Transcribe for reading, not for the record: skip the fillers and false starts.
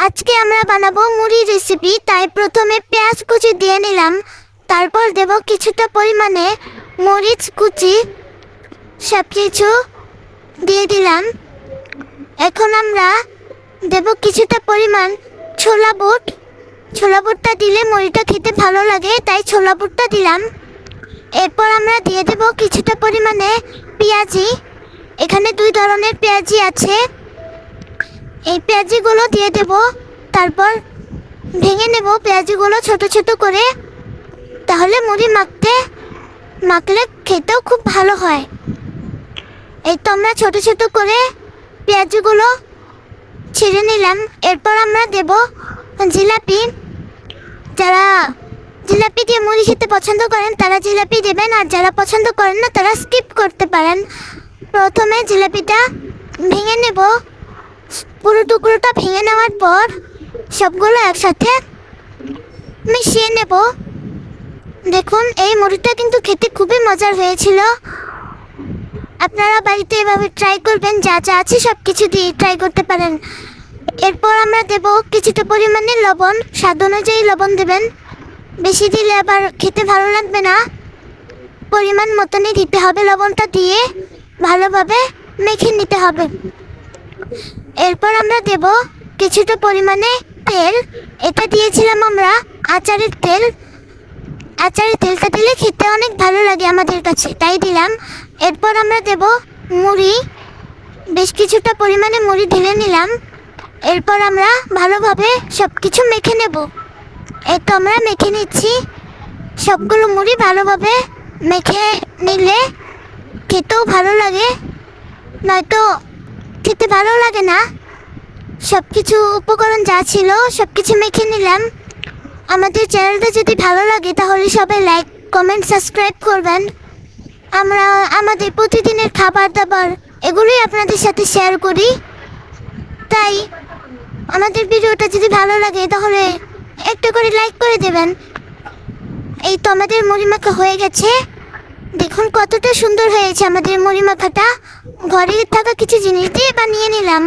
আজকে আমরা বানাবো মুড়ি রেসিপি, তাই প্রথমে পেঁয়াজ কুচি দিয়ে নিলাম, তারপর দেব কিছুটা পরিমাণে মরিচ কুচি, সব কিছু দিয়ে দিলাম। এখন আমরা দেব কিছুটা পরিমাণ ছোলা বুট। ছোলা বুটটা দিলে মুড়িটা খেতে ভালো লাগে, তাই ছোলা বুটটা দিলাম। এরপর আমরা দিয়ে দেব কিছুটা পরিমাণে পেঁয়াজি। এখানে 2 ধরনের পেঁয়াজি আছে, এই পেঁয়াজিগুলো দিয়ে দেব। তারপর ভেঙে নেব পেঁয়াজিগুলো ছোট ছোট করে, তাহলে মুড়ি মাখলে খেতেও খুব ভালো হয়। এই তো আমরা ছোট ছোট করে পেঁয়াজিগুলো ছিঁড়ে নিলাম। এরপর আমরা দেব জিলাপি। যারা জিলাপি দিয়ে মুড়ি খেতে পছন্দ করেন তারা জিলাপি দেবেন, আর যারা পছন্দ করেন না তারা স্কিপ করতে পারেন। প্রথমে জিলাপিটা ভেঙে নেব। পুরো টুকরোটা ভেঙে নেওয়ার পর সবগুলো একসাথে মিশিয়ে নেব। দেখুন, এই মুড়িটা কিন্তু খেতে খুবই মজার হয়েছিল। আপনারা বাড়িতে এভাবে ট্রাই করবেন, যা যা আছে সব কিছু দিয়ে ট্রাই করতে পারেন। এরপর আমরা দেব কিছুটা পরিমাণে লবণ। স্বাদ অনুযায়ী লবণ দেবেন, বেশি দিলে আবার খেতে ভালো লাগবে না। পরিমাণ মতনই দিতে হবে। লবণটা দিয়ে ভালোভাবে মেখে নিতে হবে। এরপর আমরা দেব কিছুটা পরিমাণে তেল। এটা দিয়েছিলাম আমরা আচারের তেল। আচারের তেলটা দিলে খেতে অনেক ভালো লাগে আমাদের কাছে, তাই দিলাম। এরপর আমরা দেব মুড়ি। বেশ কিছুটা পরিমাণে মুড়ি ঢেলে নিলাম। এরপর আমরা ভালোভাবে সব কিছু মেখে নেব। এই তো আমরা মেখে নিচ্ছি। সবগুলো মুড়ি ভালোভাবে মেখে নিলে খেতেও ভালো লাগে, নয়তো খেতে ভালো লাগে না। সব কিছু উপকরণ যা ছিল সব কিছু মেখে নিলাম। আমাদের চ্যানেলটা যদি ভালো লাগে তাহলে সবাই লাইক, কমেন্ট, সাবস্ক্রাইব করবেন। আমরা আমাদের প্রতিদিনের খাবার দাবার এগুলোই আপনাদের সাথে শেয়ার করি, তাই আমাদের ভিডিওটা যদি ভালো লাগে তাহলে একটা করে লাইক করে দেবেন। এই তো আমাদের মুড়ি মাখা হয়ে গেছে। দেখুন কতটা সুন্দর হয়েছে আমাদের মুড়ি মাখাটা। ঘরে থাকা কিছু জিনিস দিয়ে বানিয়ে নিলাম।